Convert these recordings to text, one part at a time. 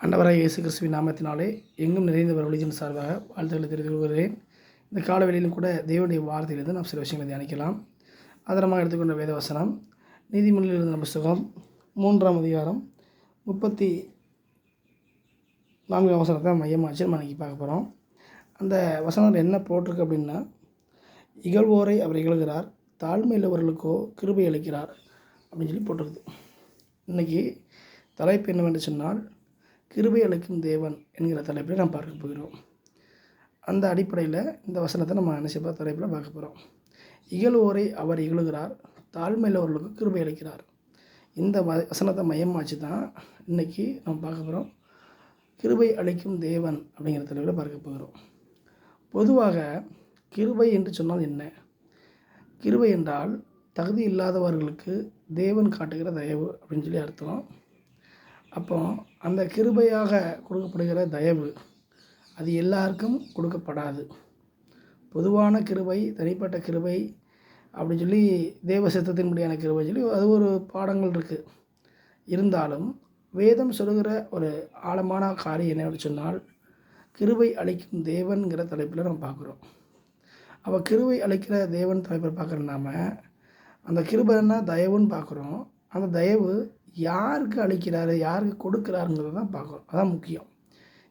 ஆண்டவராகிய இயேசு கிறிஸ்துவின் நாமத்தினாலே எங்கும் நிறைந்தவர் ஒளியின் சார்பாக வாழ்த்துக்களை தெரிவித்துக் கொள்கிறேன். இந்த காலவெளியிலும் கூட தேவனுடைய வார்த்தையிலிருந்து நாம் சில விஷயங்களை தியானிக்கலாம். ஆதாரமாக எடுத்துக்கொண்ட வேதவசனம் நீதிமொழியில் இருந்த புஸ்தகம் 3ஆம் அதிகாரம் 34 வசனத்தை மையமாச்சு நம்ம இன்றைக்கி பார்க்க போகிறோம். அந்த வசனத்தில் என்ன போட்டிருக்கு அப்படின்னா, இகழ்வோரை அவர் இகழ்கிறார், தாழ்மையுள்ளவர்களுக்கோ கிருபை அளிக்கிறார் அப்படின்னு சொல்லி போட்டிருக்குது. இன்றைக்கி தலைப்பு என்னவென்று சொன்னால், கிருபை அளிக்கும் தேவன் என்கிற தலைப்பில் நாம் பார்க்க போகிறோம். அந்த அடிப்படையில் இந்த வசனத்தை நம்ம நினைச்சப்பா தலைப்பில் பார்க்க போகிறோம். இகழ்வோரை அவர் இகழுகிறார், தாழ்மையுள்ளவர்களுக்கு கிருபை அளிக்கிறார். இந்த வசனத்தை மையமாச்சு தான் இன்றைக்கி நம்ம பார்க்க போகிறோம். கிருபை அளிக்கும் தேவன் அப்படிங்கிற தலைப்பில் பார்க்க போகிறோம். பொதுவாக கிருபை என்று சொன்னால் என்ன? கிருபை என்றால் தகுதி இல்லாதவர்களுக்கு தேவன் காட்டுகிற தயவு அப்படின்னு சொல்லி அர்த்தம். அப்போ அந்த கிருபையாக கொடுக்கப்படுகிற தயவு அது எல்லாருக்கும் கொடுக்கப்படாது. பொதுவான கிருபை, தனிப்பட்ட கிருபை அப்படின்னு சொல்லி தேவ சித்தத்தின்படியான கிருபை சொல்லி அது ஒரு பாடங்கள் இருக்குது. இருந்தாலும் வேதம் சொல்லுகிற ஒரு ஆழமான காரியம் என்னன்னு சொன்னால், கிருபை அளிக்கும் தேவன்கிற தலைப்பில் நம்ம பார்க்குறோம். அப்போ கிருபை அளிக்கிற தேவன் தலைப்பில் பார்க்குற நாம அந்த கிருபைன்னா தயவுன்னு பார்க்குறோம். அந்த தயவு யாருக்கு அளிக்கிறாரு, யாருக்கு கொடுக்குறாருங்கிறத தான் பார்க்குறோம். அதான் முக்கியம்.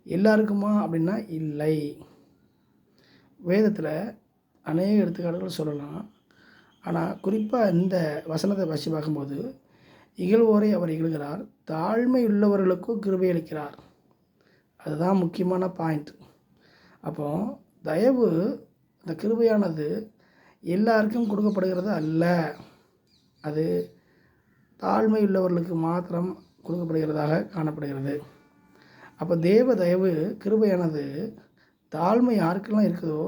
எல்லாருக்குமா அப்படின்னா இல்லை. வேதத்தில் அநேக எடுத்துக்காட்டுகள் சொல்லலாம். ஆனால் குறிப்பாக இந்த வசனத்தை வச்சு பார்க்கும்போது, இகழ்வோரை அவர் இகழ்கிறார், தாழ்மை உள்ளவர்களுக்கும் கிருபை அளிக்கிறார். அதுதான் முக்கியமான பாயிண்ட். அப்போது தயவு, இந்த கிருபையானது எல்லாருக்கும் கொடுக்கப்படுகிறது அல்ல. அது தாழ்மை உள்ளவர்களுக்கு மாத்திரம் கொடுக்கப்படுகிறதாக காணப்படுகிறது. அப்போ தேவ தயவு கிருபையானது தாழ்மை யாருக்கெல்லாம் இருக்குதோ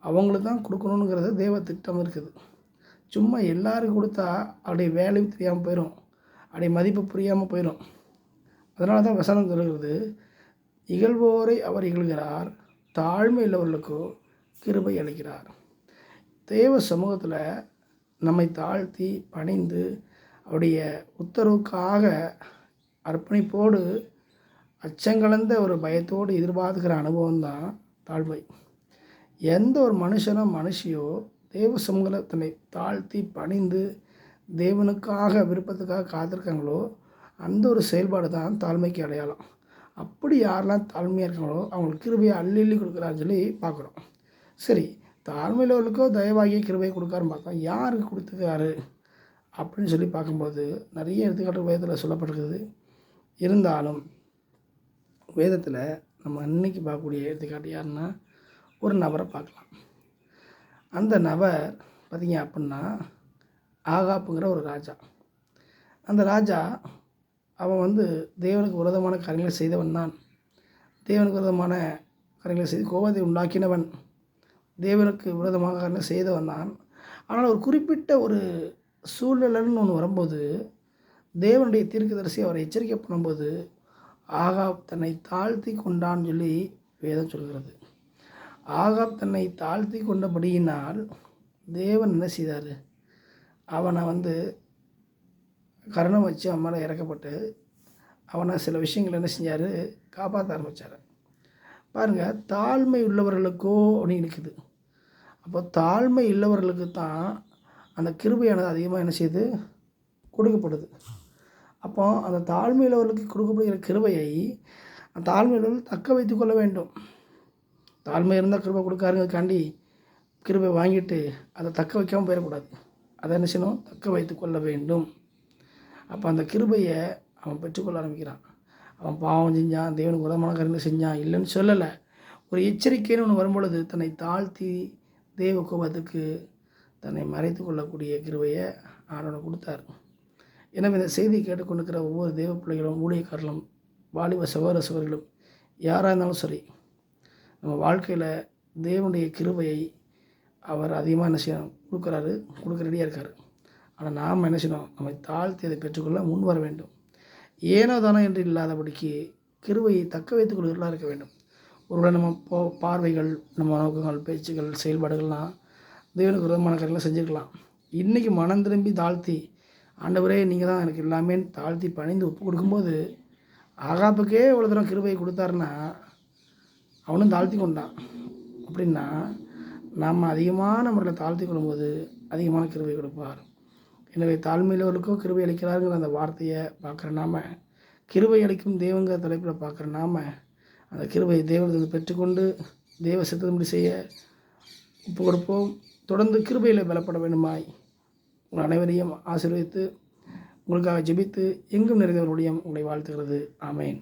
அவங்களுக்கு தான் கொடுக்கணுங்கிறது தேவ திட்டம் இருக்குது. சும்மா எல்லாருக்கும் கொடுத்தா அப்படியே வேலையும் தெரியாமல் போயிடும், அப்படியே மதிப்பு புரியாமல் போயிடும். அதனால தான் வசனம் சொல்கிறது, இகழ்வோரை அவர் இகழ்கிறார், தாழ்மை உள்ளவர்களுக்கோ கிருபை அளிக்கிறார். தேவ சமூகத்தில் நம்மை தாழ்த்தி பணிந்து அவருடைய உத்தரவுக்காக அர்ப்பணிப்போடு அச்சங்கலந்த ஒரு பயத்தோடு எதிர்பார்க்கிற அனுபவம் தான் தாழ்மை. எந்த ஒரு மனுஷனோ மனுஷியோ தேவ சமூகத்தினை தாழ்த்தி பணிந்து தேவனுக்காக விருப்பத்துக்காக காத்திருக்காங்களோ அந்த ஒரு செயல்பாடு தான் தாழ்மைக்கு அடையாளம். அப்படி யாரெல்லாம் தாழ்மையாக இருக்காங்களோ அவங்களுக்கு கிருபையை அள்ளி அள்ளி கொடுக்குறான்னு சொல்லி பார்க்குறோம். சரி, தாழ்மையுள்ளவர்களுக்கோ தயவாகிய கிருபையை கொடுக்காருன்னு பார்த்தா யாருக்கு கொடுத்துருக்காரு அப்படின்னு சொல்லி பார்க்கும்போது நிறைய எடுத்துக்காட்டு வேதத்தில் சொல்லப்பட்டிருக்குது. இருந்தாலும் வேதத்தில் நம்ம அன்னைக்கு பார்க்கக்கூடிய எடுத்துக்காட்டு யாருன்னா, ஒரு நபரை பார்க்கலாம். அந்த நபர் பார்த்திங்க அப்படின்னா ஆகாப்புங்கிற ஒரு ராஜா. அந்த ராஜா அவன் தேவனுக்கு விரோதமான காரியங்களை செய்தவன் தான். தேவனுக்கு விரோதமான காரியங்களை செய்து கோபத்தை உண்டாக்கினவன், தேவனுக்கு விரோதமாக காரியங்களை செய்தவன் தான். ஆனால் ஒரு குறிப்பிட்ட ஒரு சூழ்நிலைன்னு ஒன்று வரும்போது தேவனுடைய தீர்க்கதரிசி அவரை எச்சரிக்கை பண்ணும்போது ஆகாப் தன்னை தாழ்த்தி கொண்டான்னு சொல்லி வேதம் சொல்கிறது. ஆகாப் தன்னை தாழ்த்தி கொண்டபடியினால் தேவன் என்ன செய்தார்? அவனை கருணை வச்சு அவன் மேலே இறக்கப்பட்டு அவனை சில விஷயங்கள் என்ன செஞ்சார்? காப்பாற்ற ஆரம்பித்தார். பாருங்கள், தாழ்மை உள்ளவர்களுக்கோ அப்படின்னு இருக்குது. அப்போ தாழ்மை உள்ளவர்களுக்கு தான் அந்த கிருபையானது அதிகமாக என்ன செய்யுது? கொடுக்கப்படுது. அப்போ அந்த தாழ்மையுள்ளவர்களுக்கு கொடுக்கப்படுகிற கிருபையை அந்த தாழ்மையுள்ளவர்கள் தக்க வைத்து கொள்ள வேண்டும். தாழ்மை இருந்தால் கிருபை கொடுக்காருங்கிறதுக்காண்டி கிருபை வாங்கிட்டு அதை தக்க வைக்காமல் போயிடக்கூடாது. அதை என்ன செய்யணும்? தக்க வைத்து கொள்ள வேண்டும். அப்போ அந்த கிருபையை அவன் பெற்றுக்கொள்ள ஆரம்பிக்கிறான். அவன் பாவம் செஞ்சான், தேவனுக்கு உதமான காரியங்களை செஞ்சான், இல்லைன்னு சொல்லலை. ஒரு எச்சரிக்கைன்னு ஒன்று வரும்பொழுது தன்னை தாழ்த்தி தேவ கோபத்துக்கு தன்னை மறைத்து கொள்ளக்கூடிய கிருபையை ஆண்டவர் கொடுத்தார். எனவே இந்த செய்தியை கேட்டுக்கொண்டிருக்கிற ஒவ்வொரு தேவ பிள்ளைகளும், ஊழியக்காரர்களும், வாலிப சகோதர சகோதரிகளும் யாராக இருந்தாலும் சரி, நம்ம வாழ்க்கையில் தேவனுடைய கிருபையை அவர் அதிகமாக என்ன செய்யணும்? கொடுக்க ரெடியாக இருக்கார். ஆனால் நாம் என்ன செய்யணும்? நம்மை தாழ்த்தி அதை பெற்றுக்கொள்ள முன் வர வேண்டும். ஏனோ தானோ என்று இல்லாதபடிக்கு கிருபையை தக்க வைத்துக் கொள்கிறவர்களாக இருக்க வேண்டும். ஒருவேளை நம்ம பார்வைகள், நம்ம நோக்கங்கள், பேச்சுகள், செயல்பாடுகள்லாம் தேவனுக்கு விரோதமான காரியங்களை செஞ்சுருக்கலாம். இன்றைக்கி மனம் திரும்பி தாழ்த்தி, ஆண்டவரே நீங்கள் தான் எனக்கு எல்லாமே தாழ்த்தி பணிந்து ஒப்பு கொடுக்கும்போது ஆகாப்புக்கே இவ்வளோ தூரம் கிருபையை கொடுத்தாருன்னா அவனும் தாழ்த்தி கொண்டான். அப்படின்னா நாம் அதிகமான முறையில் தாழ்த்தி கொள்ளும்போது அதிகமான கிருபை கொடுப்பார். எனவே தாழ்மையுள்ளவர்களுக்கும் கிருபை அளிக்கிறாருங்கிற அந்த வார்த்தையை பார்க்குற நாம, கிருபை அளிக்கும் தெய்வங்கிற தலைப்பில் பார்க்குற நாம, அந்த கிருபை தேவனிடத்தில் பெற்றுக்கொண்டு தேவ சித்தத்தின்படி செய்ய ஒப்பு கொடுப்போம். தொடர்ந்து கிருபையில் பலப்பட வேண்டுமாய் உங்கள் அனைவரையும் ஆசீர்வதித்து உங்களுக்காக ஜெபித்து எங்கும் நிறைந்தவர்களுடைய உங்களை வாழ்த்துகிறது. ஆமேன்.